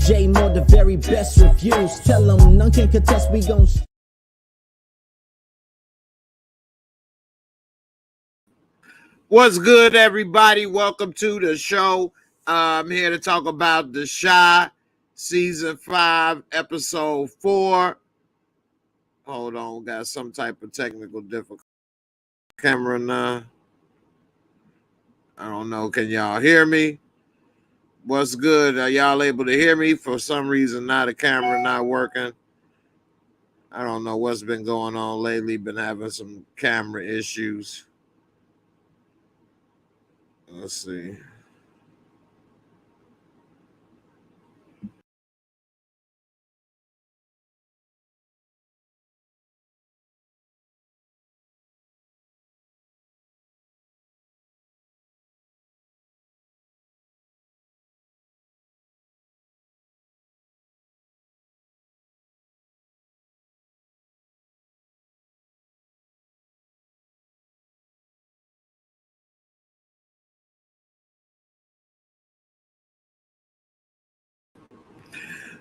J Moore, the very best reviews. Tell them none can contest, we gon' What's good, everybody? Welcome to the show. I'm here to talk about The Chi, Season 5, Episode 4. Hold on, got some type of technical difficulty. Camera now. I don't know. Can y'all hear me? What's good? Are y'all able to hear me? For some reason, now the camera not working. I don't know what's been going on lately. Been having some camera issues. Let's see.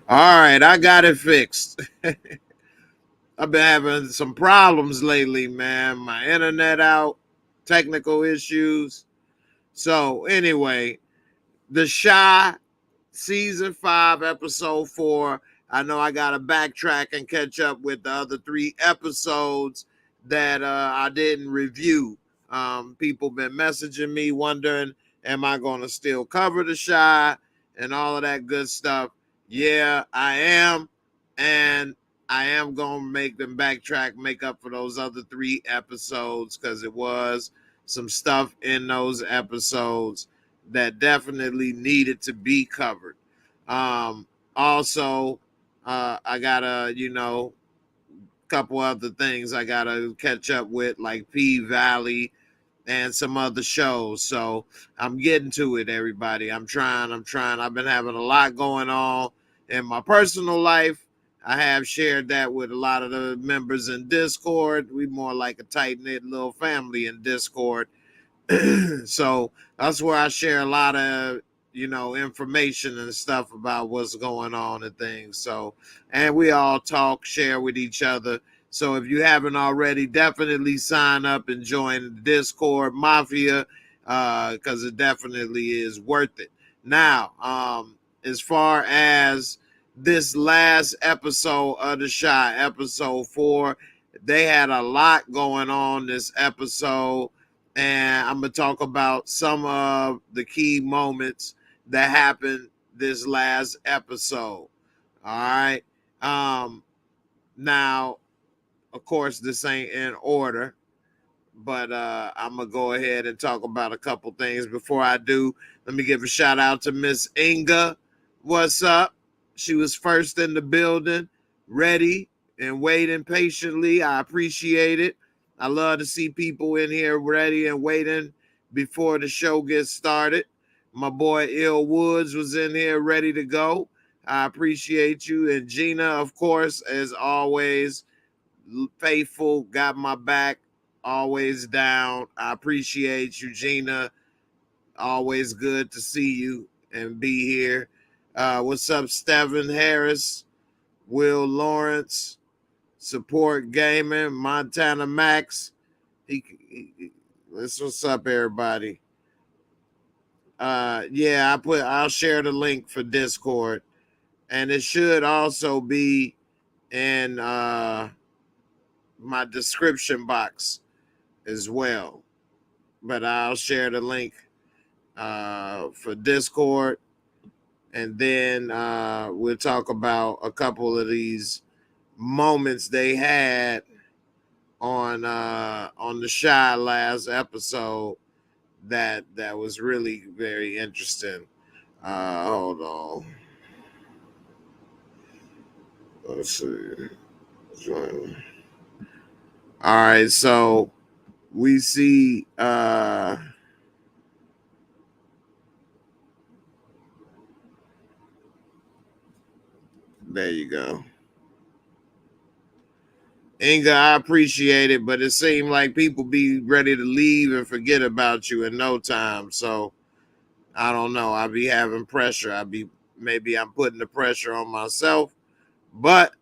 All right, I got it fixed. I've been having some problems lately, man. My internet out, technical issues. So anyway, The Chi, Season 5, Episode 4. I know I got to backtrack and catch up with the other 3 episodes that I didn't review. People been messaging me wondering, am I going to still cover The Chi and all of that good stuff? Yeah, I am. And I am going to make them backtrack, make up for those other 3 episodes, because it was some stuff in those episodes that definitely needed to be covered. Also, I got a couple other things I got to catch up with, like P-Valley and some other shows. So I'm getting to it, everybody. I'm trying. I've been having a lot going on in my personal life. I have shared that with a lot of the members in Discord. We more like a tight-knit little family in Discord. So that's where I share a lot of information and stuff about what's going on and things. So, and we all talk, share with each other. So if you haven't already, definitely sign up and join the Discord Mafia, because it definitely is worth it. Now, as far as this last episode of The Chi, Episode 4, they had a lot going on this episode, and I'm going to talk about some of the key moments that happened this last episode. All right. Now, of course, this ain't in order, but I'm going to go ahead and talk about a couple things. Before I do, let me give a shout out to Miss Inga. What's up? She was first in the building, ready and waiting patiently. I appreciate it. I love to see people in here ready and waiting before the show gets started. My boy Ill Woods was in here ready to go. I appreciate you. And Gina, of course, as always, faithful, got my back, always down. I appreciate you, Gina. Always good to see you and be here. What's up, Steven Harris, Will Lawrence, Support Gaming, Montana Max. What's up, everybody? Yeah, I'll share the link for Discord, and it should also be in my description box as well. But I'll share the link for Discord, and then we'll talk about a couple of these moments they had on the Chi last episode that was really very interesting. Hold on. Let's see. All right, so we see there you go. Inga, I appreciate it, but it seemed like people be ready to leave and forget about you in no time. So I don't know. I be having pressure. I be maybe I'm putting the pressure on myself, but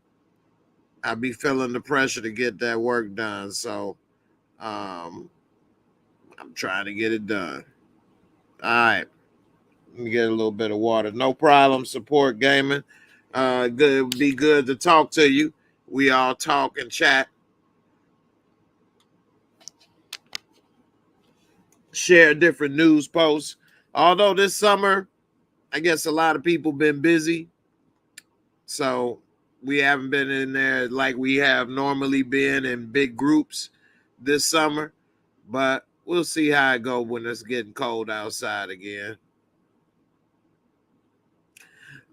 I be feeling the pressure to get that work done. So I'm trying to get it done. All right. Let me get a little bit of water. No problem. Support gaming. Good. Be good to talk to you. We all talk and chat. Share different news posts. Although this summer, I guess a lot of people been busy. So we haven't been in there like we have normally been in big groups this summer. But we'll see how it goes when it's getting cold outside again.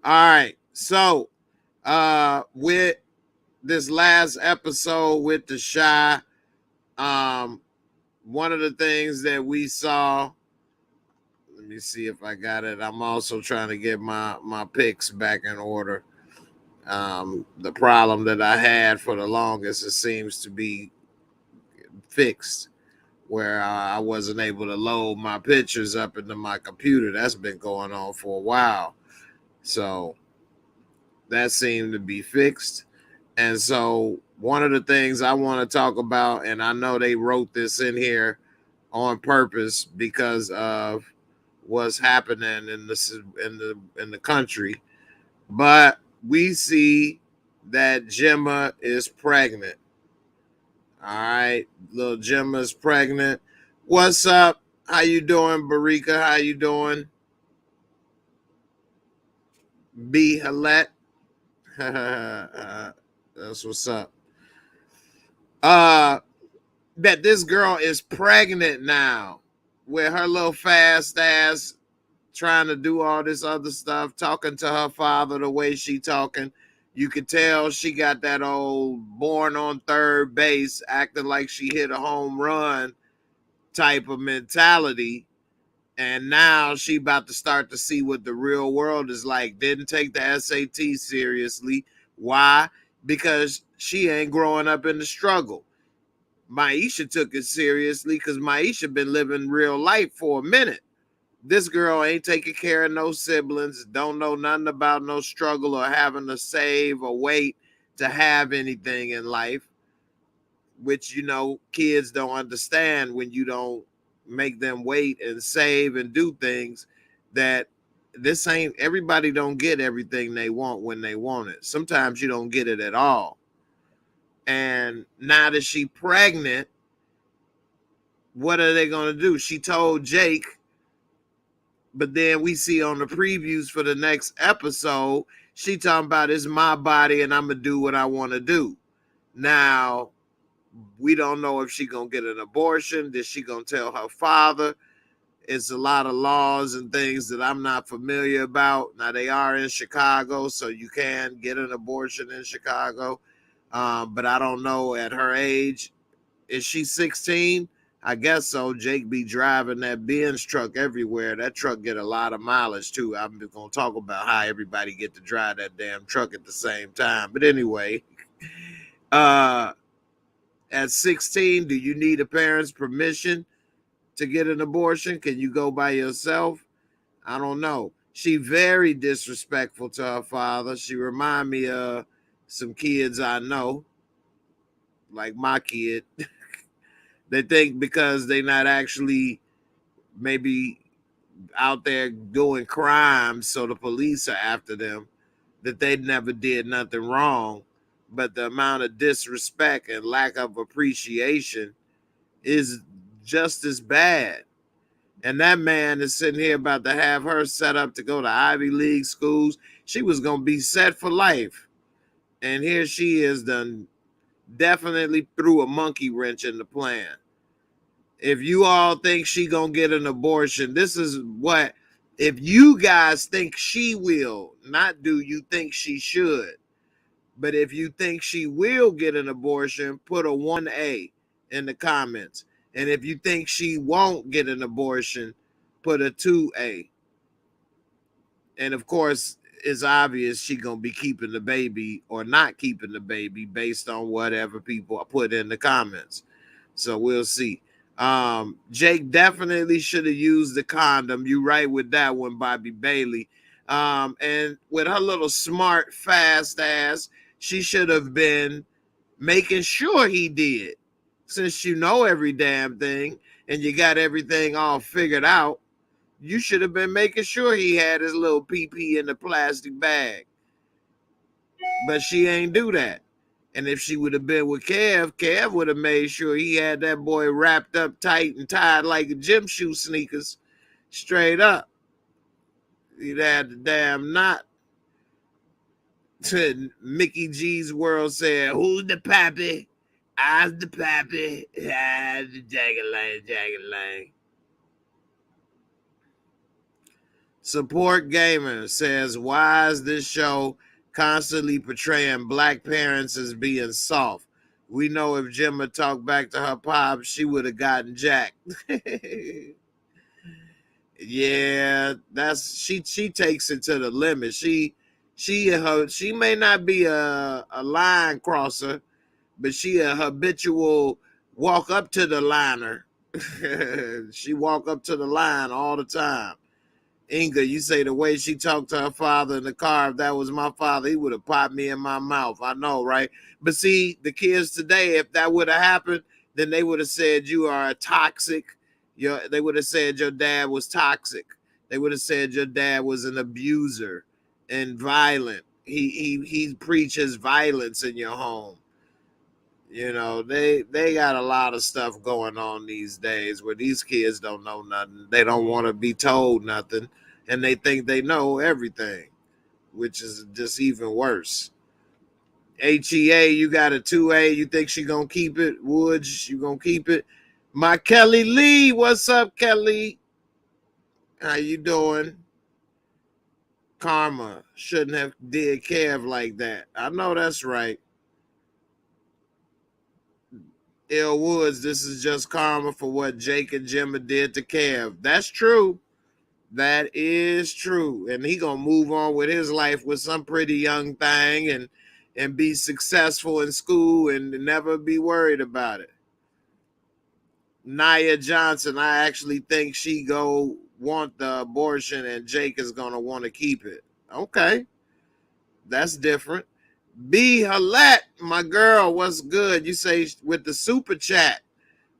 All right. So with this last episode with the Shy, one of the things that we saw, let me see if I got it. I'm also trying to get my picks back in order. The problem that I had for the longest, it seems to be fixed, where I wasn't able to load my pictures up into my computer. That's been going on for a while. So that seemed to be fixed. And so one of the things I want to talk about, and I know they wrote this in here on purpose because of what's happening in the country, but we see that Gemma is pregnant. All right, little Gemma is pregnant. What's up? How you doing, Barika? How you doing? B Halette. That's what's up. That this girl is pregnant now with her little fast ass trying to do all this other stuff, talking to her father the way she talking. You could tell she got that old born on third base, acting like she hit a home run type of mentality. And now she about to start to see what the real world is like. Didn't take the SAT seriously. Why? Because she ain't growing up in the struggle. Maisha took it seriously because Maisha been living real life for a minute. This girl ain't taking care of no siblings, don't know nothing about no struggle or having to save or wait to have anything in life, which, you know, kids don't understand when you don't make them wait and save and do things. That this ain't, everybody don't get everything they want when they want it. Sometimes you don't get it at all. And now that she pregnant, what are they going to do? She told Jake, but then we see on the previews for the next episode, she talking about it's my body and I'm going to do what I want to do. Now, we don't know if she going to get an abortion. Is she going to tell her father? It's a lot of laws and things that I'm not familiar about. Now, they are in Chicago, so you can get an abortion in Chicago. But I don't know at her age. Is she 16? I guess so. Jake be driving that Benz truck everywhere. That truck get a lot of mileage too. I'm just gonna talk about how everybody get to drive that damn truck at the same time. But anyway, at 16, do you need a parent's permission to get an abortion? Can you go by yourself? I don't know. She very disrespectful to her father. She remind me of some kids I know, like my kid. They think because they're not actually maybe out there doing crimes, so the police are after them, that they never did nothing wrong. But the amount of disrespect and lack of appreciation is just as bad. And that man is sitting here about to have her set up to go to Ivy League schools. She was going to be set for life. And here she is done definitely threw a monkey wrench in the plan. If you all think she gonna get an abortion, this is what, if you guys think she will, not do you think she should, but if you think she will get an abortion, put a 1A in the comments. And if you think she won't get an abortion, put a 2A. And of course, it's obvious she gonna be keeping the baby or not keeping the baby based on whatever people put in the comments. So we'll see. Jake definitely should have used the condom. You right with that one, Bobby Bailey. And with her little smart, fast ass, she should have been making sure he did. Since you know every damn thing and you got everything all figured out, you should have been making sure he had his little pee in the plastic bag. But she ain't do that. And if she would have been with Kev would have made sure he had that boy wrapped up tight and tied like gym shoe sneakers, straight up. He'd had the damn knot. Mickey G's World said, "Who's the pappy? I'm the pappy. I'm the Jaggerlang. Support Gamer says, why is this show constantly portraying black parents as being soft? We know if Gemma talked back to her pop, she would have gotten jacked." Yeah, that's she takes it to the limit. She may not be a line crosser, but she a habitual walk up to the liner. She walk up to the line all the time. Inga, you say the way she talked to her father in the car, if that was my father, he would have popped me in my mouth. I know, right? But see, the kids today, if that would have happened, then they would have said you are toxic. They would have said your dad was toxic. They would have said your dad was an abuser and violent. He preaches violence in your home. You know, they got a lot of stuff going on these days where these kids don't know nothing. They don't want to be told nothing, and they think they know everything, which is just even worse. HEA, you got a 2A. You think she gonna keep it? Woods, you gonna keep it? My Kelly Lee, what's up, Kelly? How you doing? Karma shouldn't have did Kev like that. I know that's right. Ill Woods, this is just karma for what Jake and Gemma did to Kev. That's true. That is true. And he gonna move on with his life with some pretty young thing and be successful in school and never be worried about it. Nia Johnson, I actually think she go want the abortion and Jake is gonna want to keep it. Okay. That's different. B Halette, my girl, what's good? You say with the super chat.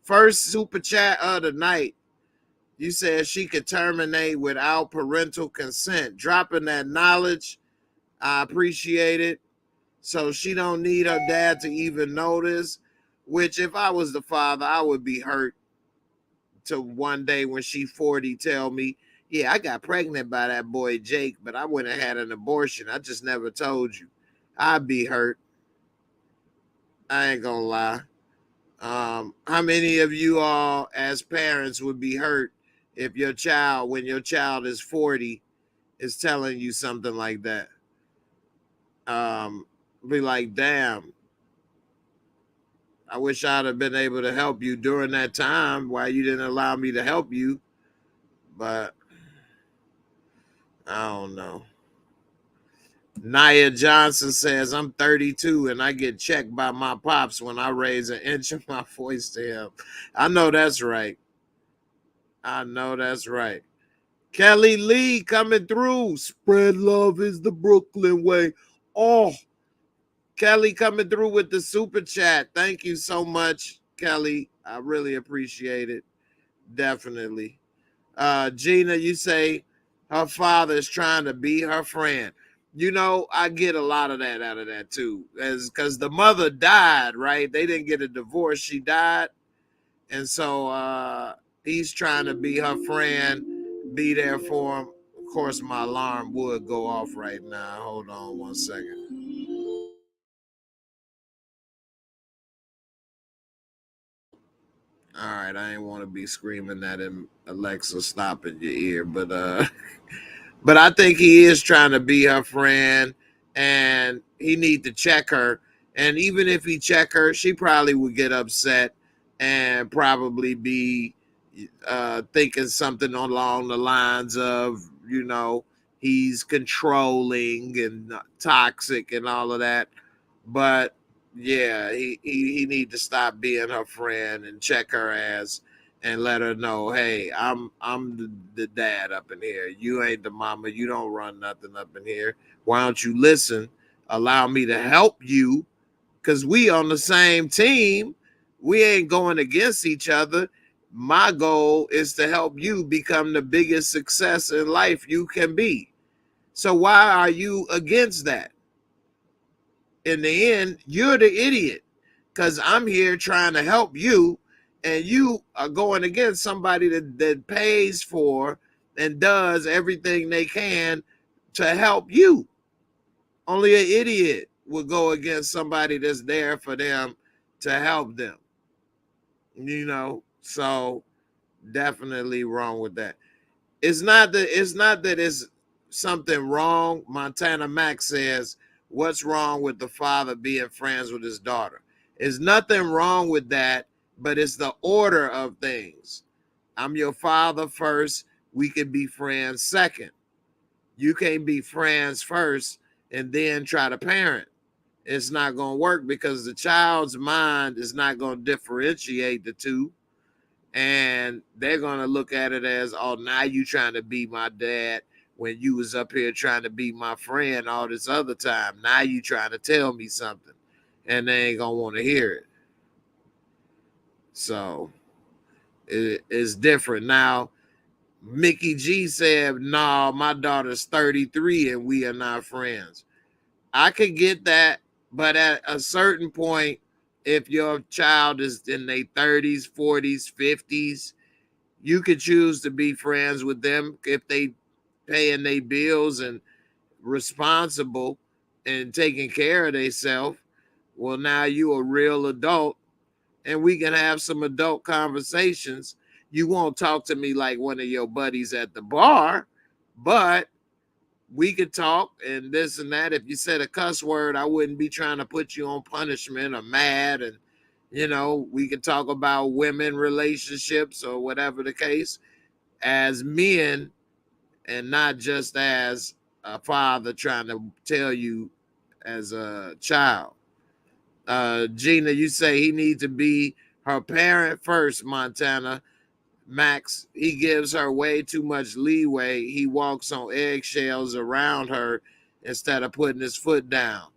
First super chat of the night. You said she could terminate without parental consent. Dropping that knowledge, I appreciate it. So she don't need her dad to even notice. Which, if I was the father, I would be hurt to one day when she 40 tell me, "Yeah, I got pregnant by that boy Jake, but I went and had an abortion. I just never told you." I'd be hurt. I ain't gonna lie. How many of you all as parents would be hurt if your child, when your child is 40, is telling you something like that? Be like, damn, I wish I'd have been able to help you during that time while you didn't allow me to help you. But I don't know. Nia Johnson says, I'm 32 and I get checked by my pops when I raise an inch of my voice to him. I know that's right. I know that's right. Kelly Lee coming through. Spread love is the Brooklyn way. Oh, Kelly coming through with the super chat. Thank you so much, Kelly. I really appreciate it. Definitely. Gina, you say her father is trying to be her friend. You know, I get a lot of that out of that too. Because the mother died, right? They didn't get a divorce. She died. And so he's trying to be her friend, be there for him. Of course, my alarm would go off right now. Hold on one second. All right, I ain't want to be screaming that in Alexa, stop in your ear, but I think he is trying to be her friend, and he need to check her. And even if he check her, she probably would get upset and probably be thinking something along the lines of, you know, he's controlling and toxic and all of that. But yeah, he need to stop being her friend and check her ass and let her know, hey, I'm the dad up in here. You ain't the mama. You don't run nothing up in here. Why don't you listen? Allow me to help you, because we on the same team. We ain't going against each other. My goal is to help you become the biggest success in life you can be. So why are you against that? In the end, you're the idiot, because I'm here trying to help you, and you are going against somebody that pays for and does everything they can to help you. Only an idiot would go against somebody that's there for them to help them. So definitely wrong with that. It's not that it's something wrong. Montana Max says, what's wrong with the father being friends with his daughter? There's nothing wrong with that, but it's the order of things. I'm your father first. We can be friends second. You can't be friends first and then try to parent. It's not going to work, because the child's mind is not going to differentiate the two. And they're going to look at it as, oh, now you trying to be my dad when you was up here trying to be my friend all this other time. Now you trying to tell me something, and they ain't going to want to hear it. So it's different. Now, Mickey G said, no, my daughter's 33 and we are not friends. I could get that, but at a certain point, if your child is in their 30s, 40s, 50s, you could choose to be friends with them if they paying their bills and responsible and taking care of themselves. Well, now you a real adult, and we can have some adult conversations. You won't talk to me like one of your buddies at the bar, but we could talk and this and that. If you said a cuss word, I wouldn't be trying to put you on punishment or mad. And, we could talk about women relationships or whatever the case as men, and not just as a father trying to tell you as a child. Gina, you say he needs to be her parent first, Montana. Max, he gives her way too much leeway. He walks on eggshells around her instead of putting his foot down.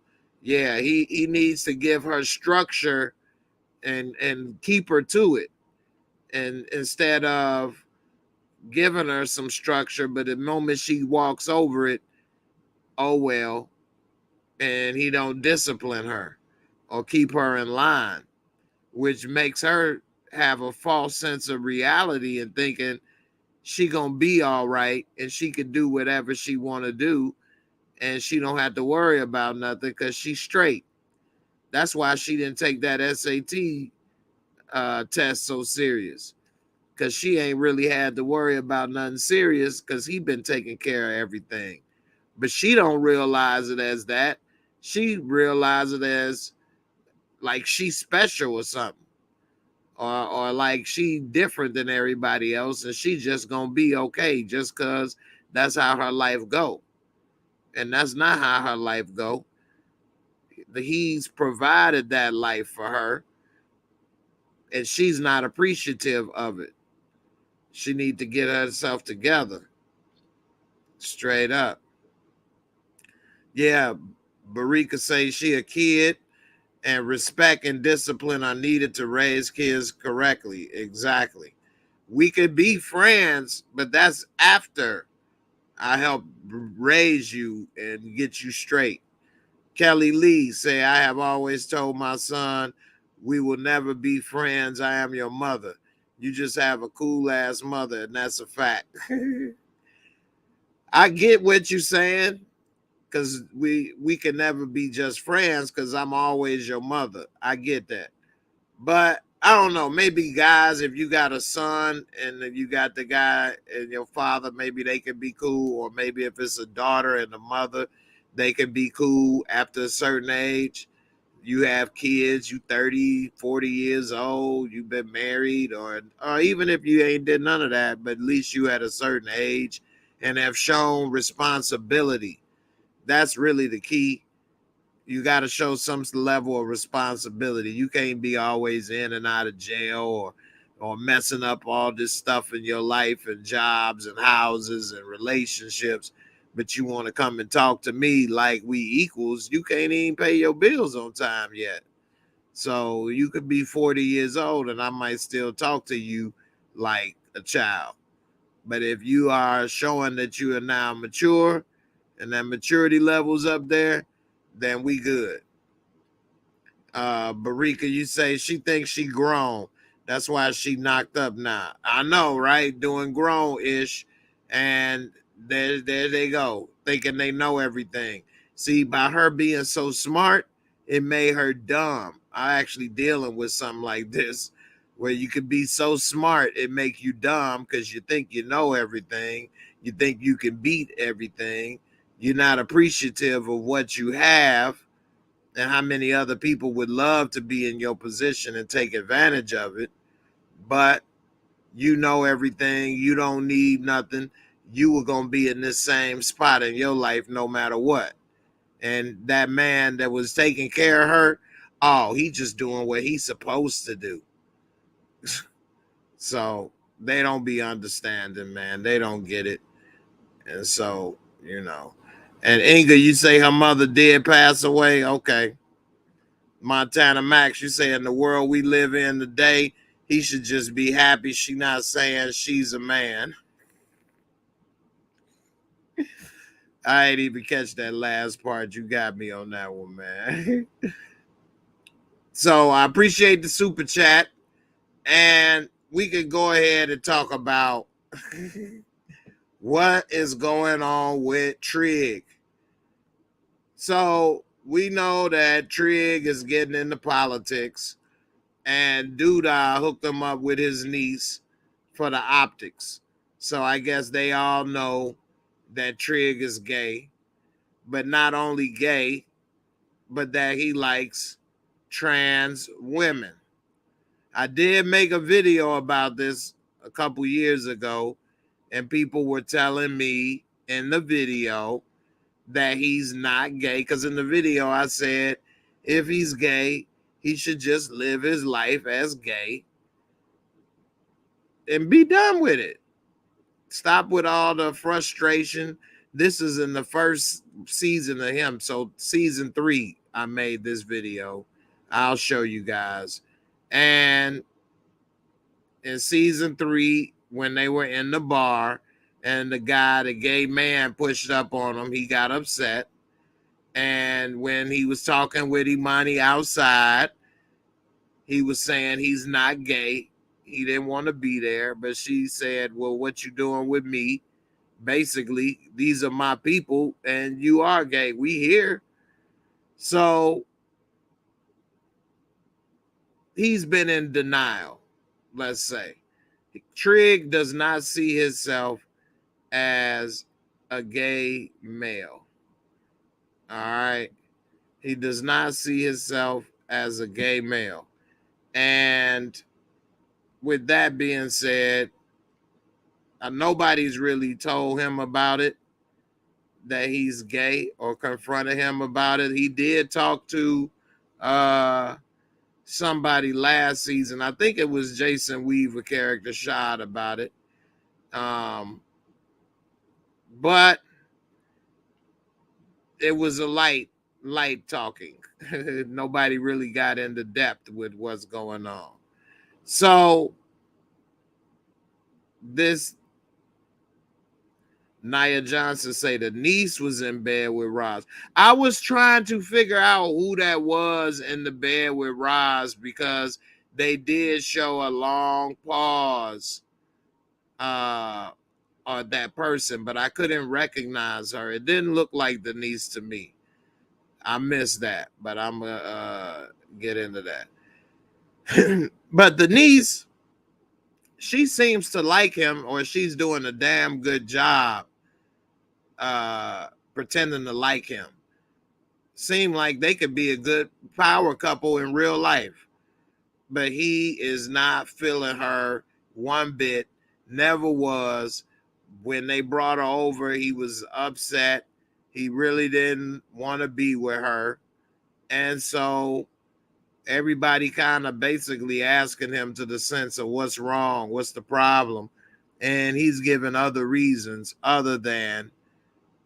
Yeah, he needs to give her structure and keep her to it. And instead of giving her some structure, but the moment she walks over it, oh well, and he don't discipline her or keep her in line, which makes her have a false sense of reality and thinking she gonna be all right and she could do whatever she want to do and she don't have to worry about nothing because she's straight. That's why she didn't take that SAT test so serious, because she ain't really had to worry about nothing serious because he been taking care of everything. But she don't realize it as that. She realizes it as like she's special or something, or like she different than everybody else, and she just gonna be okay just because that's how her life go. And that's not how her life go. He's provided that life for her, and she's not appreciative of it. She need to get herself together. Straight up. Yeah, Barika says she a kid, and respect and discipline are needed to raise kids correctly. Exactly. We could be friends, but that's after I help raise you and get you straight. Kelly Lee say, I have always told my son, we will never be friends. I am your mother. You just have a cool ass mother, and that's a fact. I get what you're saying, because we can never be just friends because I'm always your mother. I get that. But I don't know, maybe guys, if you got a son and then you got the guy and your father, maybe they can be cool. Or maybe if it's a daughter and the mother, they can be cool after a certain age. You have kids, you 30, 40 years old, you've been married, or even if you ain't did none of that, but at least you at a certain age and have shown responsibility. That's really the key. You got to show some level of responsibility. You can't be always in and out of jail or or messing up all this stuff in your life and jobs and houses and relationships, but you want to come and talk to me like we equals, you can't even pay your bills on time yet. So you could be 40 years old and I might still talk to you like a child. But if you are showing that you are now mature and that maturity level's up there, then we good. Barika, you say she thinks she grown. That's why she knocked up now. I know, right? Doing grown-ish. And there they go, thinking they know everything. See, by her being so smart, it made her dumb. I actually dealing with something like this, where you could be so smart, it make you dumb because you think you know everything. You think you can beat everything. You're not appreciative of what you have and how many other people would love to be in your position and take advantage of it. But you know everything. You don't need nothing. You were going to be in this same spot in your life no matter what. And that man that was taking care of her, oh, he just doing what he's supposed to do. So they don't be understanding, man. They don't get it. And so, you know. And Inga, you say her mother did pass away? Okay. Montana Max, you say in the world we live in today, he should just be happy she not saying she's a man. I ain't even catch that last part. You got me on that one, man. So I appreciate the super chat. And we could go ahead and talk about what is going on with Trig. So we know that Trig is getting into politics, and Duda hooked him up with his niece for the optics. So I guess they all know that Trig is gay, but not only gay, but that he likes trans women. I did make a video about this a couple years ago, and people were telling me in the video that he's not gay, because in the video I said if he's gay, he should just live his life as gay and be done with it. Stop with all the frustration. This is in the first season of him. So season 3, I made this video. I'll show you guys. And in season 3, when they were in the bar and the gay man pushed up on him, he got upset. And when he was talking with Imani outside, he was saying he's not gay. He didn't want to be there, but she said, well, what you doing with me? Basically, these are my people and you are gay. We here. So he's been in denial, let's say. Trig does not see himself as a gay male. All right. He does not see himself as a gay male. And with that being said, nobody's really told him about it, that he's gay, or confronted him about it. He did talk to somebody last season. I think it was Jason Weaver character Shad about it. But it was a light talking. Nobody really got into depth with what's going on. So this Nia Johnson say the niece was in bed with Roz. I was trying to figure out who that was in the bed with Roz, because they did show a long pause on that person, but I couldn't recognize her. It didn't look like the niece to me. I missed that, but I'm gonna get into that. But the niece, she seems to like him, or she's doing a damn good job pretending to like him. Seem like they could be a good power couple in real life, but he is not feeling her one bit. Never was. When they brought her over, he was upset. He really didn't want to be with her, and so everybody kind of basically asking him to the sense of what's wrong, what's the problem, and he's given other reasons other than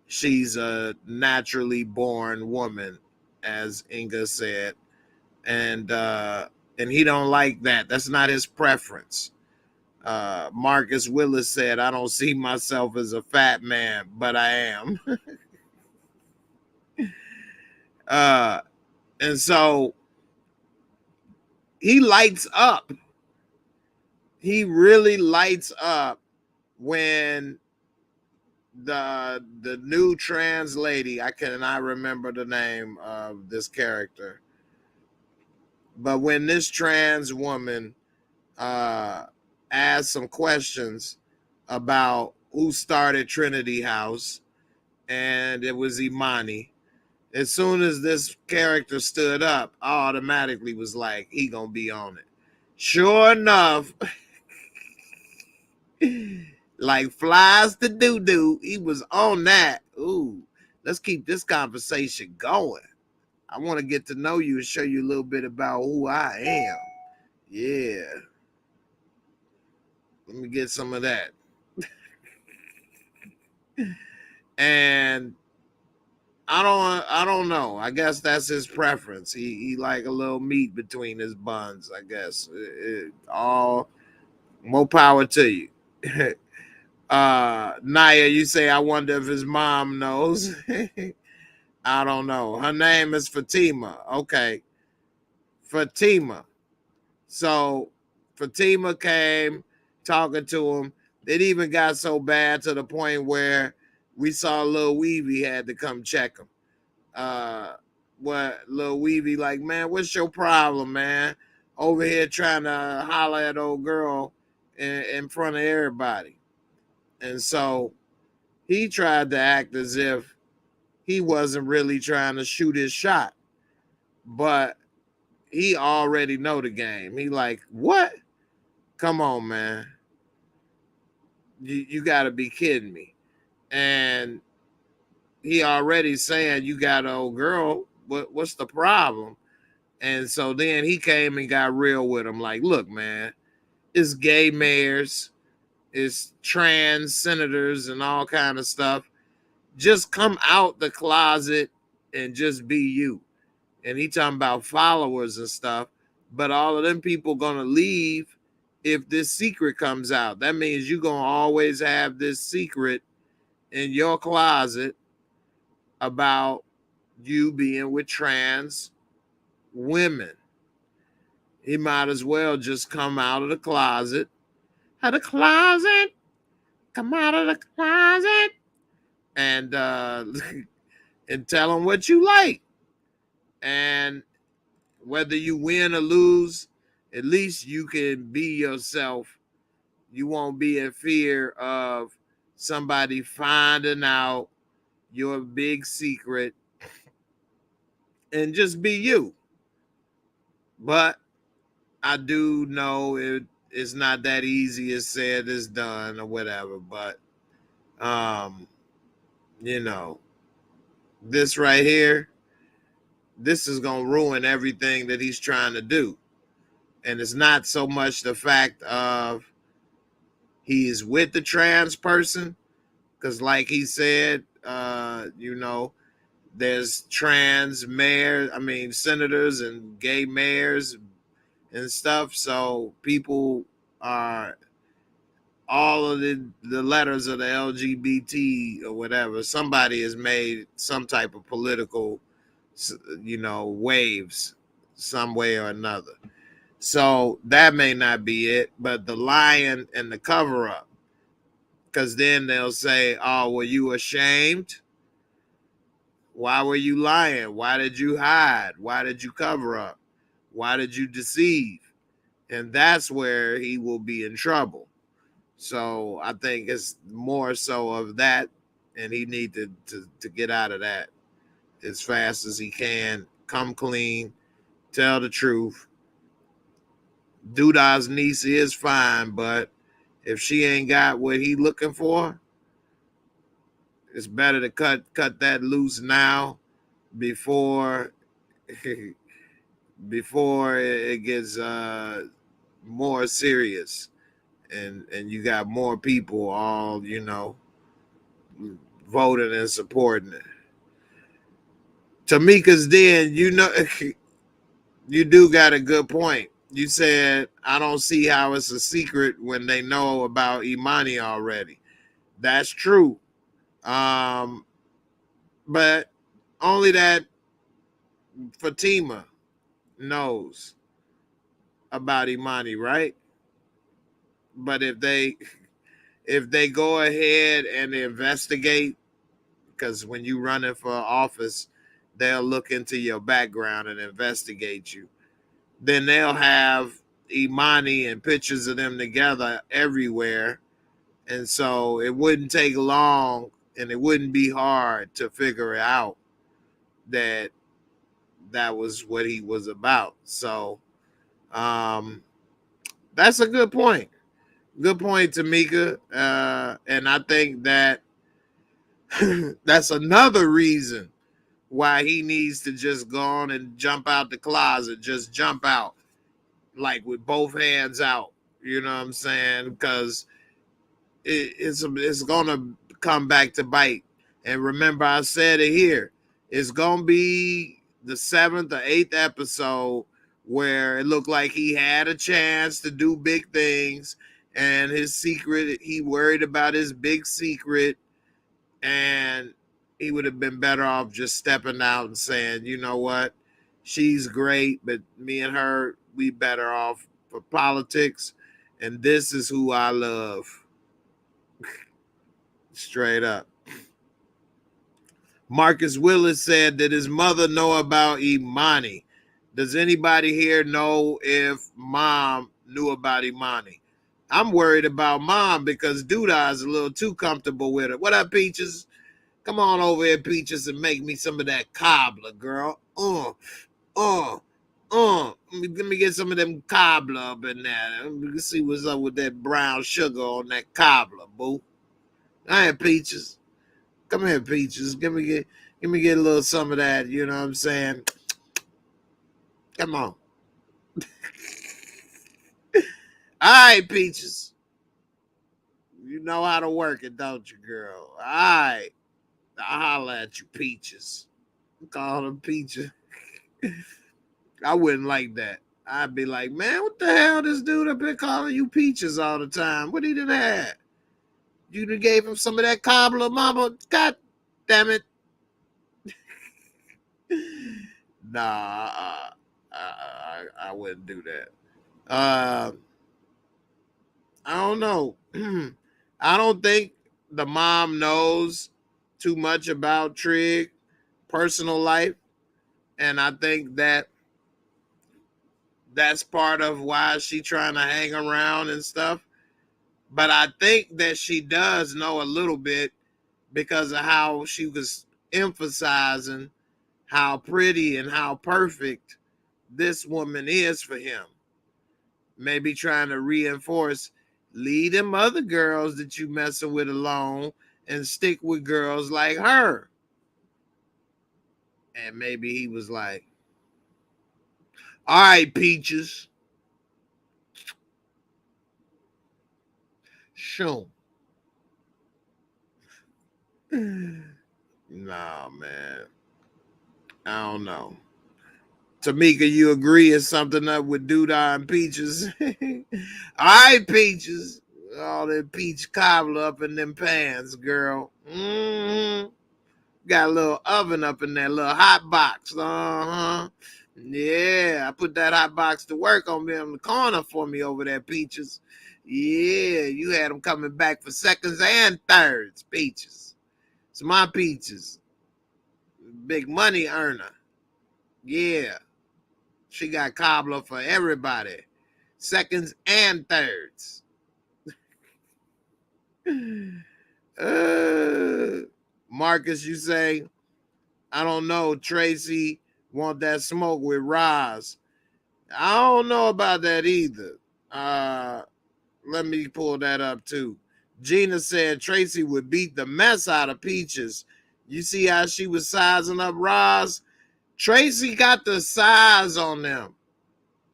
she's a naturally born woman, as Inga said, and he don't like that. That's not his preference. Marcus Willis said, "I don't see myself as a fat man, but I am." And so he lights up. He really lights up when the new trans lady, I cannot remember the name of this character, but when this trans woman asked some questions about who started Trinity House, and it was Imani. As soon as this character stood up, I automatically was like, he gonna be on it. Sure enough, like flies to doo-doo, he was on that. Ooh, let's keep this conversation going. I want to get to know you and show you a little bit about who I am. Yeah. Let me get some of that. And I don't know. I guess that's his preference. He like a little meat between his buns, I guess. All more power to you. Naya, you say, I wonder if his mom knows. I don't know. Her name is Fatima. Okay. Fatima. So Fatima came talking to him. It even got so bad to the point where we saw Lil Weavy had to come check him. What Lil Weavy like, man, what's your problem, man? Over here trying to holler at old girl in front of everybody. And so he tried to act as if he wasn't really trying to shoot his shot, but he already know the game. He like, what? Come on, man. You got to be kidding me. And he already saying, you got an old girl. What's the problem? And so then he came and got real with him. Like, look, man, it's gay mayors, it's trans senators and all kind of stuff. Just come out the closet and just be you. And he talking about followers and stuff. But all of them people gonna leave if this secret comes out. That means you're gonna always have this secret in your closet about you being with trans women. He might as well just come out of the closet. Out of the closet. Come out of the closet. And and tell them what you like. And whether you win or lose, at least you can be yourself. You won't be in fear of somebody finding out your big secret, and just be you. But I do know it's not that easy as said as done or whatever. But you know, this right here, this is gonna ruin everything that he's trying to do. And it's not so much the fact of he is with the trans person, because like he said, you know, there's trans mayors, senators and gay mayors and stuff. So people are all of the letters of the LGBT or whatever. Somebody has made some type of political, you know, waves some way or another. So that may not be it, but the lying and the cover up. Because then they'll say, oh, were you ashamed? Why were you lying? Why did you hide? Why did you cover up? Why did you deceive? And that's where he will be in trouble. So I think it's more so of that, and he need to get out of that as fast as he can. Come clean, tell the truth. Duda's niece is fine, but if she ain't got what he looking for, it's better to cut that loose now before before it gets more serious, and you got more people all voting and supporting it. Tamika's den, you do got a good point. You said I don't see how it's a secret when they know about Imani already. That's true. Um, but only that Fatima knows about Imani, right? But if they go ahead and investigate, because when you running for office, they'll look into your background and investigate you. Then they'll have Imani and pictures of them together everywhere. And so it wouldn't take long and it wouldn't be hard to figure out that that was what he was about. So um, that's a good point. Good point, Tamika. And I think that that's another reason why he needs to just go on and jump out the closet, just jump out like with both hands out. You know what I'm saying? Because it's gonna come back to bite. And remember, I said it here. It's gonna be the 7th or 8th episode where it looked like he had a chance to do big things, and his secret, he worried about his big secret, and he would have been better off just stepping out and saying, you know what, she's great, but me and her, we better off for politics, and this is who I love. Straight up. Marcus Willis said that his mother know about Imani. Does anybody here know if mom knew about Imani? I'm worried about mom because Duda is a little too comfortable with it. What up, Peaches? Come on over here, Peaches, and make me some of that cobbler, girl. Uh. Let me get some of them cobbler up in there. Let me see what's up with that brown sugar on that cobbler, boo. All right, Peaches. Come here, Peaches. Give me get a little some of that. You know what I'm saying? Come on. All right, Peaches. You know how to work it, don't you, girl? All right. I'll holler at you, Peaches. Call them Peaches. I wouldn't like that. I'd be like, man, what the hell? This dude up here calling you Peaches all the time. What he done had? You done gave him some of that cobbler, mama? God damn it. Nah, I wouldn't do that. I don't know. I don't think the mom knows too much about Trig personal life, and I think that that's part of why she trying to hang around and stuff. But I think that she does know a little bit because of how she was emphasizing how pretty and how perfect this woman is for him. Maybe trying to reinforce, leave them other girls that you messing with alone and stick with girls like her. And maybe he was like, all right, Peaches. Shoom. Nah, man. I don't know. Tamika, you agree it's something up with Doodah and Peaches? All right, Peaches. All that peach cobbler up in them pans, girl. Got a little oven up in that little hot box. Yeah, I put that hot box to work on me in the corner for me over there, Peaches. Yeah, you had them coming back for seconds and thirds, Peaches. It's my Peaches. Big money earner. Yeah. She got cobbler for everybody. Seconds and thirds. Marcus, you say, I don't know. Tracy want that smoke with Roz. I don't know about that either. Let me pull that up too. Gina said Tracy would beat the mess out of Peaches. You see how she was sizing up Roz? Tracy got the size on them.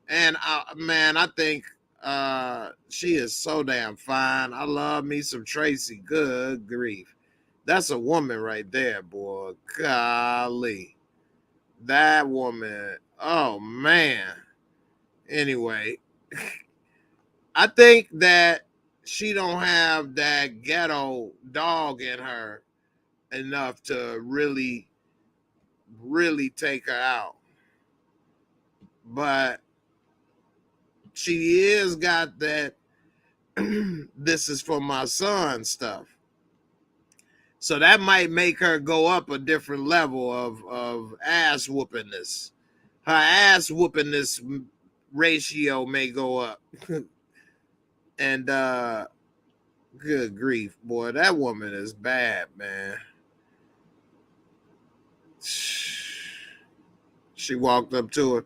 And man, I think she is so damn fine. I love me some Tracy. Good grief. That's a woman right there, boy. Golly. That woman. Oh man. Anyway, I think that she don't have that ghetto dog in her enough to really, really take her out. But she is got that this is for my son stuff. So that might make her go up a different level of ass whoopingness. Her ass whoopingness ratio may go up. And good grief, boy, that woman is bad, man. She walked up to her.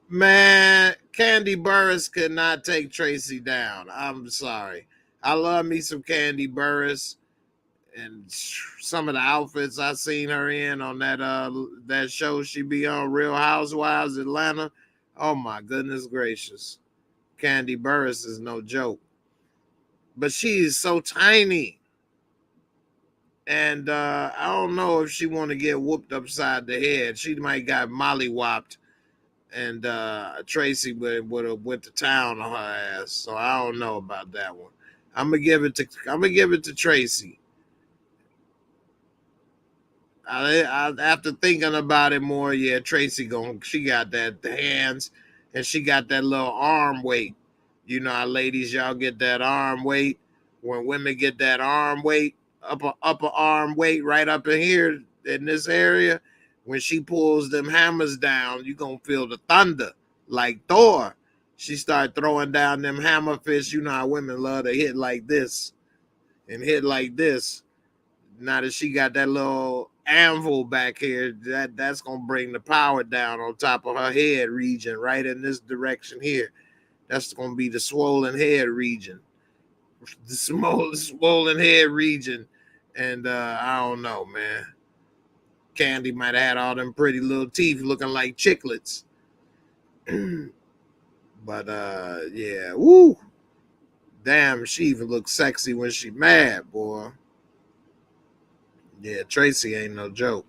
Man, Candy Burris could not take Tracy down. I'm sorry. I love me some Candy Burris, and some of the outfits I seen her in on that show she be on, Real Housewives Atlanta. Oh my goodness gracious. Candy Burris is no joke. But she is so tiny. And I don't know if she want to get whooped upside the head. She might got mollywopped, and Tracy would have went to town on her ass. So I don't know about that one. I'm gonna give it to Tracy. After thinking about it more, yeah, Tracy she got that the hands, and she got that little arm weight. You know how ladies, y'all get that arm weight. When women get that arm weight, upper arm weight right up in here in this area, when she pulls them hammers down, you gonna feel the thunder like Thor. She start throwing down them hammer fists. You know how women love to hit like this and hit like this. Now that she got that little anvil back here, that's gonna bring the power down on top of her head region, right in this direction here. That's gonna be the swollen head region, the swollen head region, and I don't know, man. Candy might have had all them pretty little teeth looking like chiclets, but yeah, woo, damn, she even looks sexy when she mad, boy. Yeah, Tracy ain't no joke.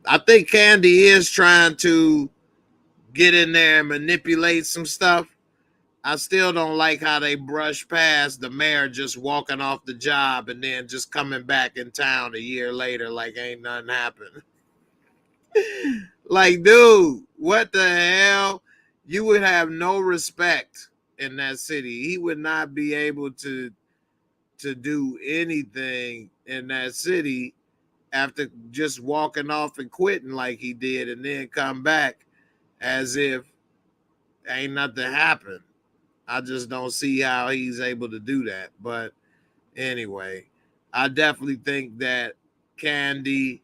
I think Candy is trying to get in there and manipulate some stuff. I still don't like how they brush past the mayor just walking off the job and then just coming back in town a year later like ain't nothing happened. Like, dude, what the hell? You would have no respect in that city. He would not be able to do anything in that city after just walking off and quitting like he did and then come back as if ain't nothing happened. I just don't see how he's able to do that. But anyway, I definitely think that Candy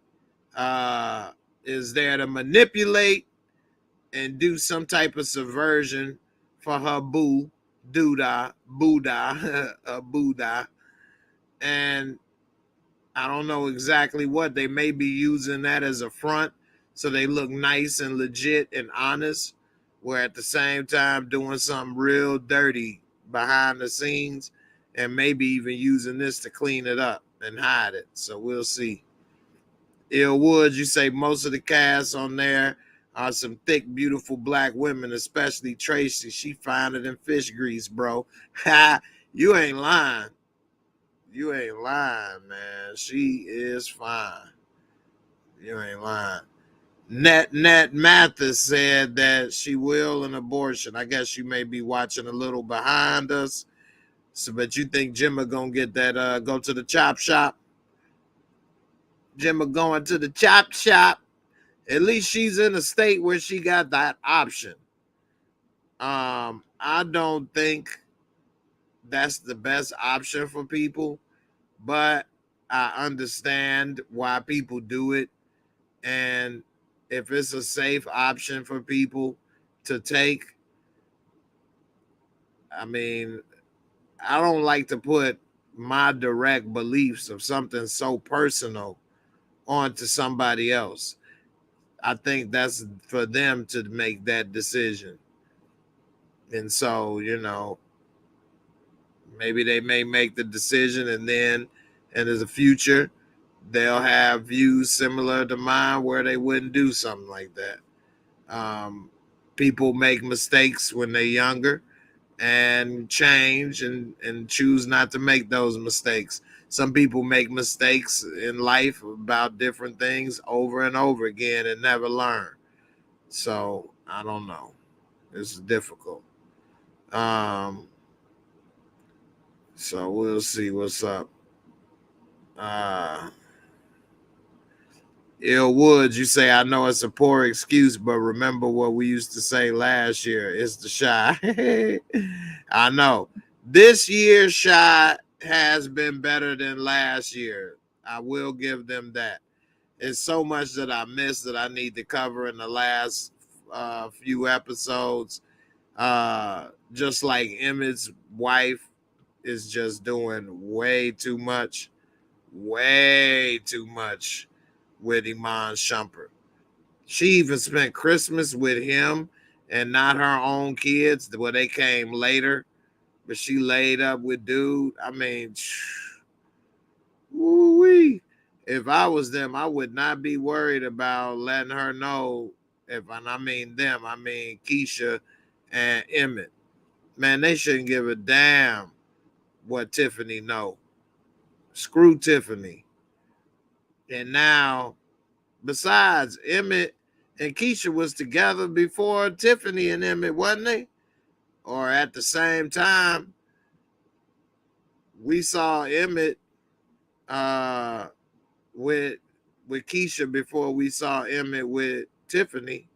is there to manipulate and do some type of subversion for her boo, Buddha, Buddha. And I don't know exactly what. They may be using that as a front so they look nice and legit and honest, where at the same time doing something real dirty behind the scenes and maybe even using this to clean it up and hide it. So we'll see. Ill Woods, you say most of the cast on there are some thick, beautiful black women, especially Tracy. She finer than fish grease, bro. Ha! You ain't lying. You ain't lying, man. She is fine. You ain't lying. Net Mathis said that she will an abortion. I guess you may be watching a little behind us. So, but you think Gemma gonna get that? Go to the chop shop. Gemma going to the chop shop. At least she's in a state where she got that option. I don't think that's the best option for people, but I understand why people do it. And if it's a safe option for people to take, I mean, I don't like to put my direct beliefs of something so personal onto somebody else. I think that's for them to make that decision. And so, maybe they may make the decision, and then in the future, they'll have views similar to mine where they wouldn't do something like that. People make mistakes when they're younger and change and choose not to make those mistakes. Some people make mistakes in life about different things over and over again and never learn. So I don't know. It's difficult. Um, so we'll see what's up. Uh, Ill Woods, you say, I know it's a poor excuse, but remember what we used to say last year. It's the shy. I know. This year's shy has been better than last year. I will give them that. It's so much that I missed that I need to cover in the last few episodes. Just like Emmett's wife is just doing way too much with Iman Shumpert. She even spent Christmas with him and not her own kids. Well, they came later, but she laid up with dude. I mean, woo-wee. If I was them, I would not be worried about letting her know. And I mean them, I mean Keisha and Emmett. Man, they shouldn't give a damn what Tiffany know. Screw Tiffany. And now, besides, Emmett and Keisha was together before Tiffany and Emmett, wasn't they? Or at the same time, we saw Emmett uh, with Keisha before we saw Emmett with Tiffany.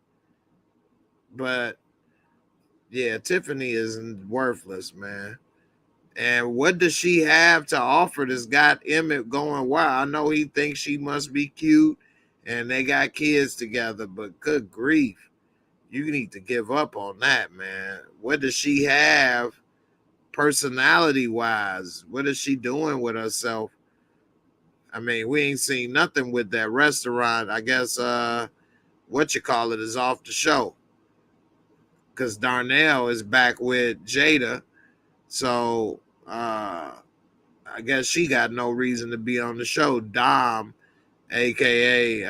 But yeah, Tiffany is worthless, man. And what does she have to offer that's got Emmett going wild? I know he thinks she must be cute and they got kids together, but good grief, you need to give up on that, man. What does she have personality wise? What is she doing with herself? I mean, we ain't seen nothing with that restaurant. I guess what you call it is off the show because Darnell is back with Jada. So I guess she got no reason to be on the show. Dom, aka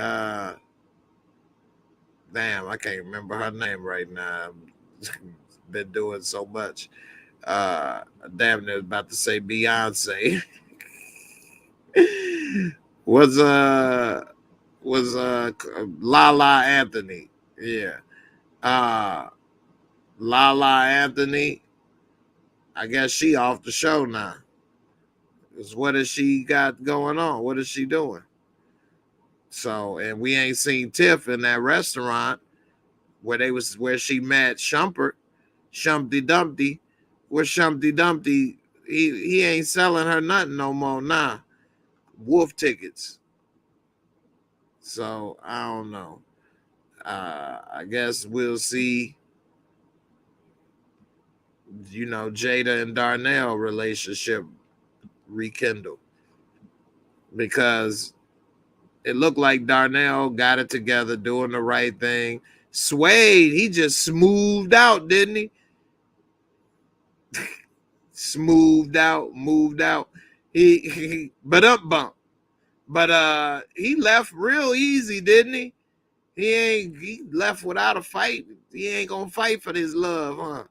damn, I can't remember her name right now. Been doing so much. Damn near about to say Beyonce. was Lala Anthony. Yeah. Uh Lala Anthony. I guess she off the show now. Cause what has she got going on? What is she doing? So, and we ain't seen Tiff in that restaurant where she met Shumpert, Shumpty Dumpty. Where Shumpty Dumpty, he ain't selling her nothing no more now. Wolf tickets. So I don't know. I guess we'll see. Jada and Darnell relationship rekindle because it looked like Darnell got it together, doing the right thing. Suede, he just smoothed out, didn't he? Smoothed out, moved out. But up bump. But he left real easy, didn't he? He left without a fight. He ain't gonna fight for this love, huh?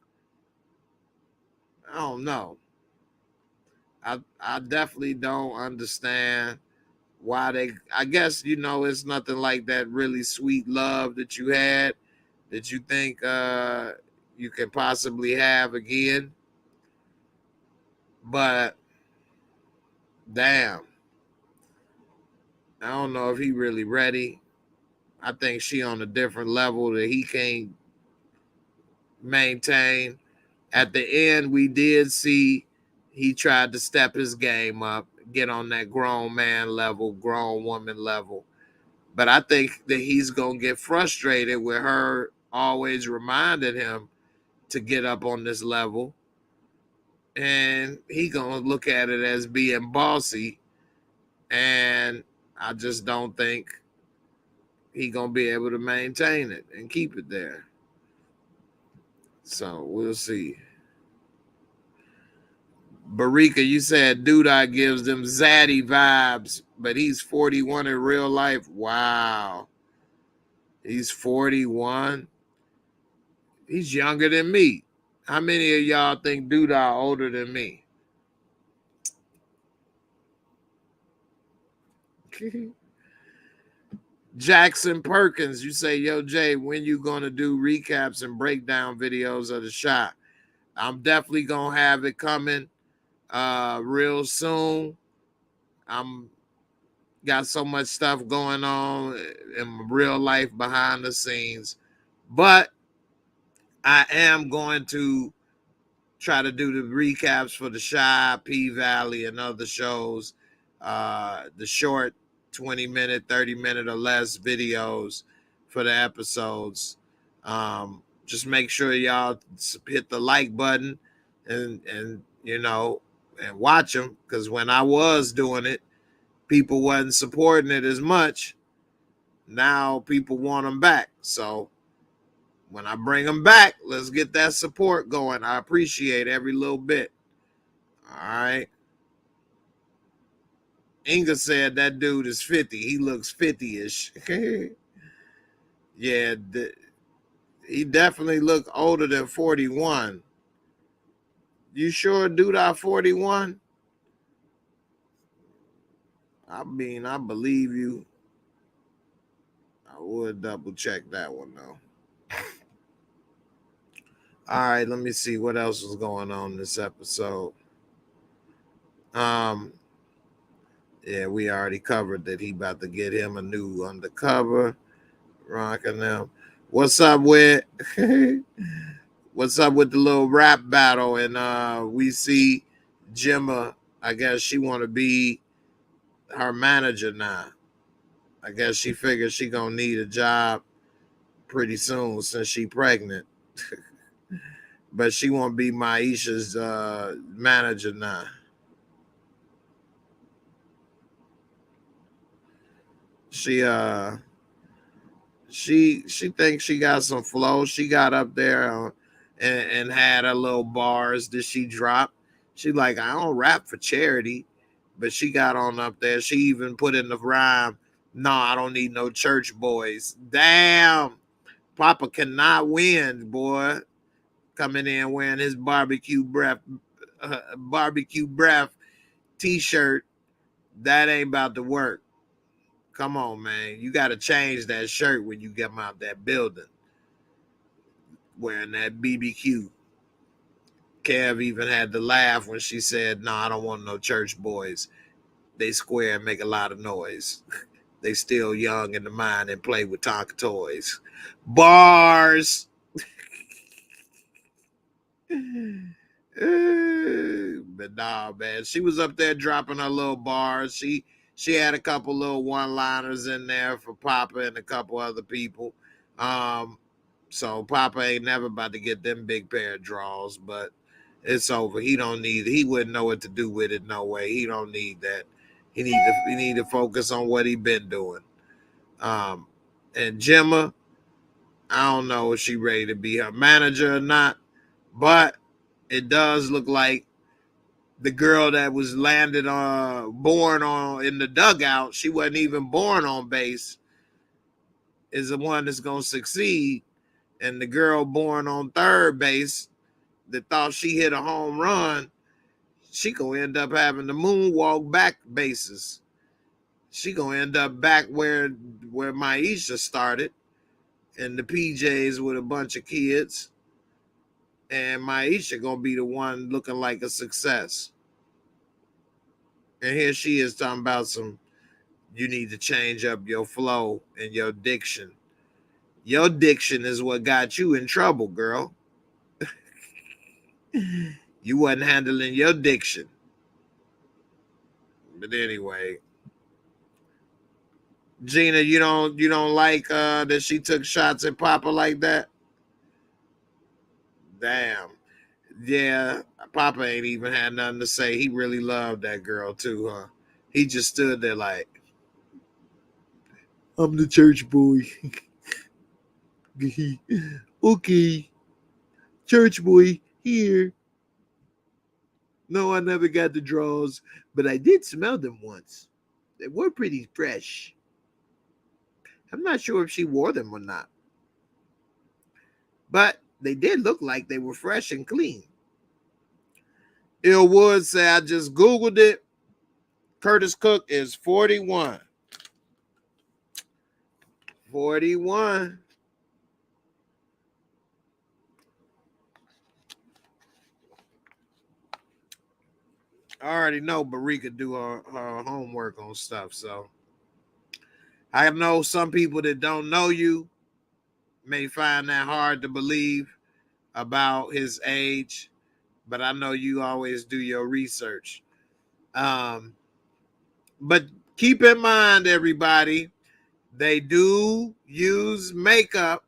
I don't know. I definitely don't understand why they. I guess it's nothing like that really sweet love that you had that you think you can possibly have again. But damn, I don't know if he really ready. I think she on a different level that he can't maintain. At the end, we did see he tried to step his game up, get on that grown man level, grown woman level. But I think that he's going to get frustrated with her always reminding him to get up on this level. And he going to look at it as being bossy. And I just don't think he gonna be able to maintain it and keep it there. So we'll see. Barika, you said Duda gives them zaddy vibes, but he's 41 in real life. Wow. He's 41. He's younger than me. How many of y'all think Duda older than me? Jackson Perkins, you say, yo, Jay, when you gonna do recaps and breakdown videos of the shot? I'm definitely gonna have it coming real soon. I'm got so much stuff going on in real life behind the scenes, but I am going to try to do the recaps for the Shy, P Valley, and other shows. The short 20-minute, 30-minute or less videos for the episodes. Just make sure y'all hit the like button and you know, and watch them, because when I was doing it, people wasn't supporting it as much. Now people want them back. So when I bring them back, let's get that support going. I appreciate every little bit. All right. Inga said that dude is 50. He looks 50-ish. Yeah, he definitely looked older than 41. You sure dude out 41? I mean, I believe you. I would double check that one though. All right, let me see what else was going on this episode. Yeah, we already covered that he about to get him a new undercover. Rocking them. What's up with what's up with the little rap battle? And we see Gemma, I guess she wanna be her manager now. I guess she figures she gonna need a job pretty soon since she pregnant. But she won't be Maisha's manager now. She she thinks she got some flow. She got up there and had her little bars that she dropped. She like, I don't rap for charity, but she got on up there. She even put in the rhyme, no, I don't need no church boys. Damn, Papa cannot win, boy. Coming in wearing his barbecue breath t-shirt. That ain't about to work. Come on, man. You got to change that shirt when you get out that building wearing that BBQ. Kev even had to laugh when she said, no, I don't want no church boys. They square and make a lot of noise. They still young in the mind and play with Tonka toys. Bars. But nah, man, she was up there dropping her little bars. She had a couple little one-liners in there for Papa and a couple other people. So Papa ain't never about to get them big pair of draws, but it's over. He don't need it. He wouldn't know what to do with it. No way. He don't need that. He need to focus on what he been doing. And Gemma, I don't know if she ready to be her manager or not, but it does look like the girl that was born on in the dugout, she wasn't even born on base, is the one that's gonna succeed. And the girl born on third base that thought she hit a home run, she gonna end up having to moonwalk back bases. She gonna end up back where Maisha started, in the PJs with a bunch of kids. And Maisha gonna be the one looking like a success. And here she is talking about you need to change up your flow and your diction. Your diction is what got you in trouble, girl. You wasn't handling your diction. But anyway, Gina, you don't like that she took shots at Papa like that? Damn. Yeah, Papa ain't even had nothing to say. He really loved that girl too, huh? He just stood there like, I'm the church boy. Okay. Church boy here. No, I never got the draws, but I did smell them once. They were pretty fresh. I'm not sure if she wore them or not, but they did look like they were fresh and clean. Ill Wood say, I just Googled it. Curtis Cook is 41. 41. I already know Barika do her homework on stuff, so I know some people that don't know you may find that hard to believe about his age, but I know you always do your research. But keep in mind, everybody, they do use makeup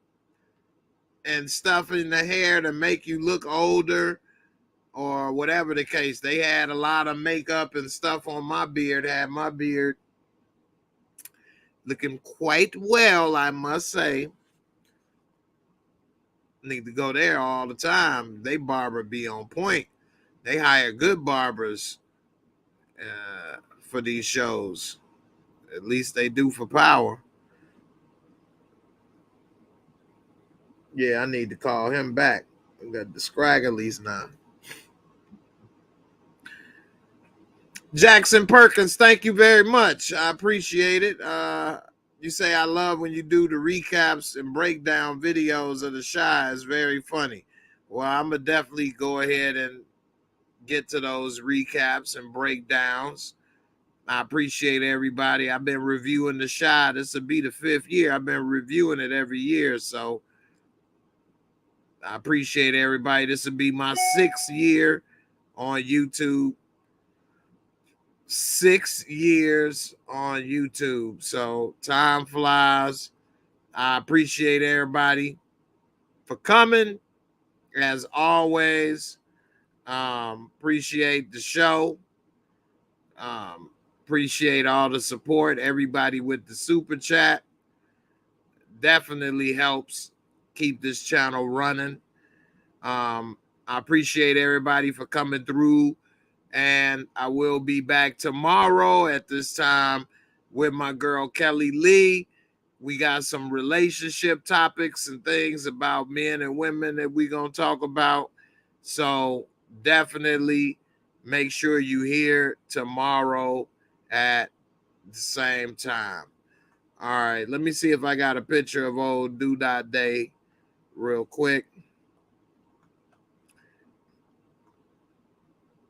and stuff in the hair to make you look older or whatever the case. They had a lot of makeup and stuff on my beard, had my beard looking quite well, I must say. Need to go there all the time. They barber be on point. They hire good barbers for these shows. At least they do for Power. Yeah, I need to call him back. I got the scragglies now. Jackson Perkins, thank you very much. I appreciate it. You say I love when you do the recaps and breakdown videos of the Shy. It's very funny. Well, I'm going to definitely go ahead and get to those recaps and breakdowns. I appreciate everybody. I've been reviewing the Shy. This will be the 5th year. I've been reviewing it every year, so I appreciate everybody. This will be my 6th year on YouTube. 6 years on YouTube. So time flies. I appreciate everybody for coming. As always, appreciate the show. Appreciate all the support. Everybody with the super chat definitely helps keep this channel running. I appreciate everybody for coming through. And I will be back tomorrow at this time with my girl Kelly Lee. We got some relationship topics and things about men and women that we're going to talk about. So definitely make sure you hear tomorrow at the same time. All right, let me see if I got a picture of old Doodah Day real quick.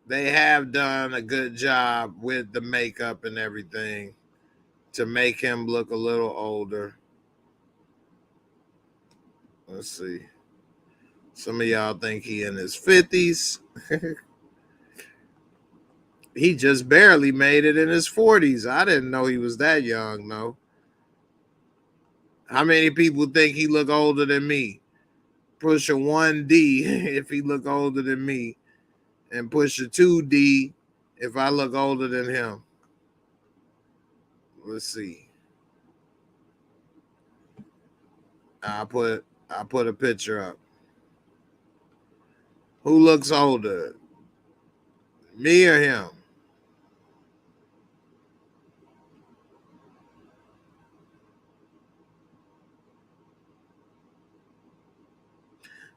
They have done a good job with the makeup and everything to make him look a little older. Let's see. Some of y'all think he in his 50s. He just barely made it in his 40s. I didn't know he was that young, though. How many people think he look older than me? Push a 1D if he look older than me. And push a 2D if I look older than him. Let's see. I put a picture up. Who looks older? Me or him?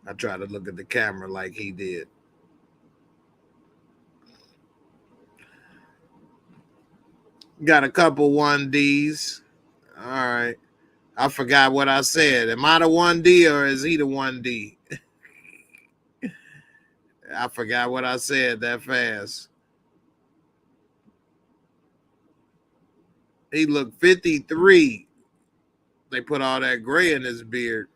I try to look at the camera like he did. Got a couple 1Ds. All right. I forgot what I said. Am I the 1D or is he the 1D? I forgot what I said that fast. He looked 53. They put all that gray in his beard.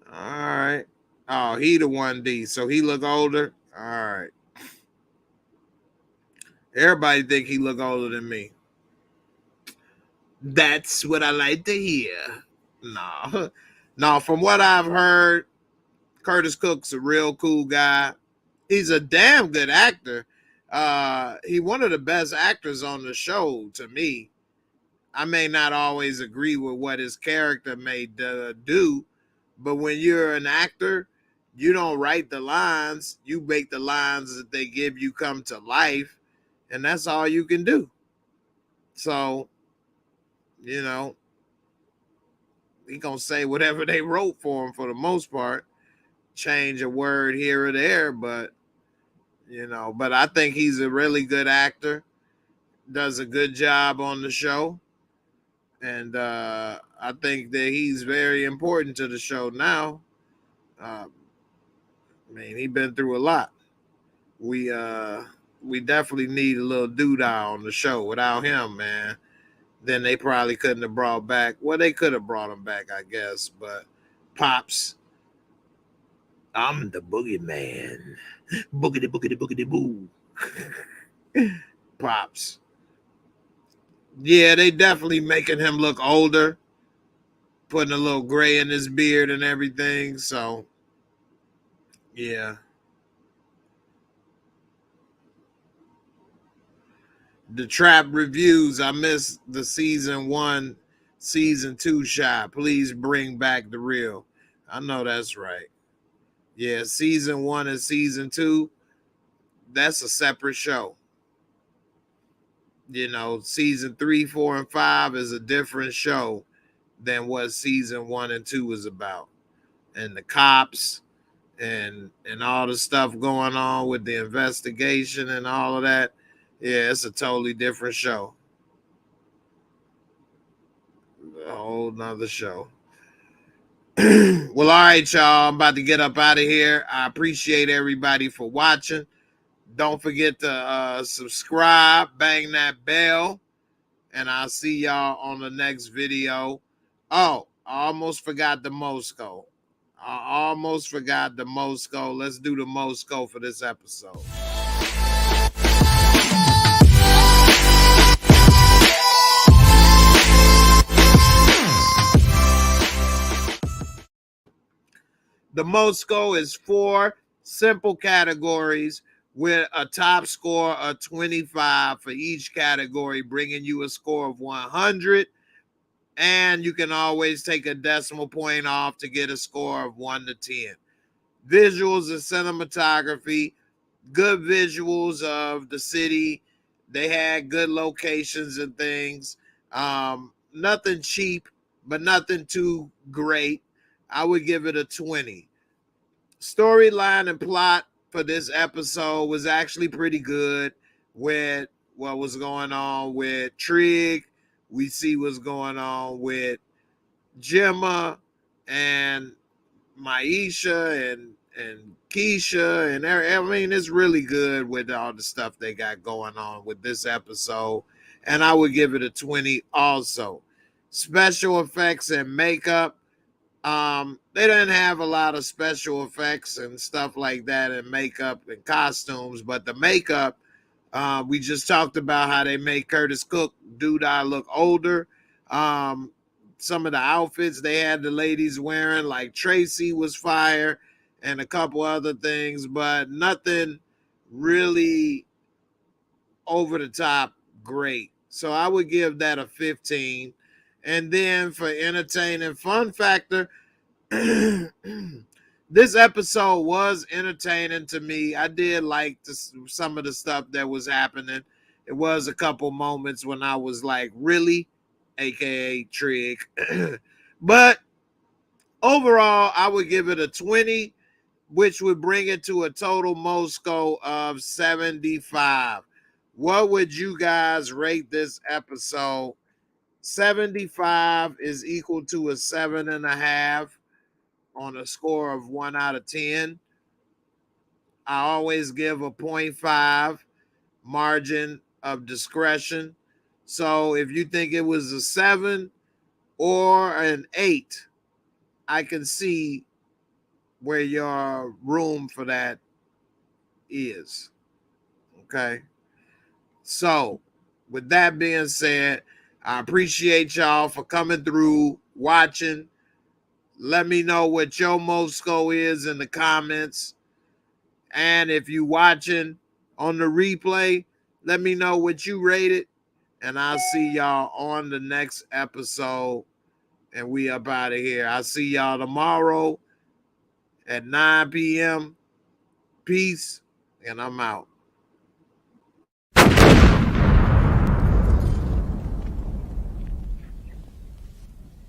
All right. Oh, he the 1D. So he look older. All right. Everybody think he look older than me. That's what I like to hear. No. Now, from what I've heard, Curtis Cook's a real cool guy. He's a damn good actor. He one of the best actors on the show to me. I may not always agree with what his character may do, but when you're an actor, you don't write the lines. You make the lines that they give you come to life, and that's all you can do. So, you know, he gonna say whatever they wrote for him for the most part. Change a word here or there, but but I think he's a really good actor. Does a good job on the show. And I think that he's very important to the show now. I mean, he's been through a lot. We definitely need a little doodah on the show. Without him, man, then they probably couldn't have brought back. Well, they could have brought him back, I guess. But Pops, I'm the boogeyman. Boogity boogity boogity boo. Pops. Yeah, they definitely making him look older, putting a little gray in his beard and everything. So, yeah. The Trap reviews. I missed the season 1, season 2 shot. Please bring back the real. I know that's right. Yeah, season 1 and season 2, that's a separate show. Season 3, 4, and 5 is a different show than what season 1 and 2 is about. And the cops and all the stuff going on with the investigation and all of that. Yeah, it's a totally different show. A whole nother show. Well, all right, y'all. I'm about to get up out of here. I appreciate everybody for watching. Don't forget to subscribe, bang that bell, and I'll see y'all on the next video. Oh, I almost forgot the Mosco. Let's do the Mosco for this episode. The Mosco is 4 simple categories with a top score of 25 for each category, bringing you a score of 100. And you can always take a decimal point off to get a score of 1 to 10. Visuals and cinematography, good visuals of the city. They had good locations and things. Nothing cheap, but nothing too great. I would give it a 20. Storyline and plot for this episode was actually pretty good with what was going on with Trig. We see what's going on with Gemma and Maisha and Keisha. And I mean, it's really good with all the stuff they got going on with this episode. And I would give it a 20 also. Special effects and makeup. They didn't have a lot of special effects and stuff like that and makeup and costumes, but the makeup, we just talked about how they made Curtis Cook look older. Some of the outfits they had the ladies wearing, like Tracy, was fire, and a couple other things, but nothing really over the top great. So I would give that a 15. And then for entertaining fun factor, this episode was entertaining to me. I did like some of the stuff that was happening. It was a couple moments when I was like, really? AKA Trig. But overall, I would give it a 20, which would bring it to a total Mosco of 75. What would you guys rate this episode? 75 is equal to a 7.5 on a score of 1 out of 10. I always give a 0.5 margin of discretion. So if you think it was a 7 or an 8, I can see where your room for that is. Okay. So with that being said, I appreciate y'all for coming through, watching. Let me know what your MOORESCORE is in the comments. And if you watching on the replay, let me know what you rated. And I'll see y'all on the next episode. And we up out of here. I'll see y'all tomorrow at 9 p.m. Peace. And I'm out.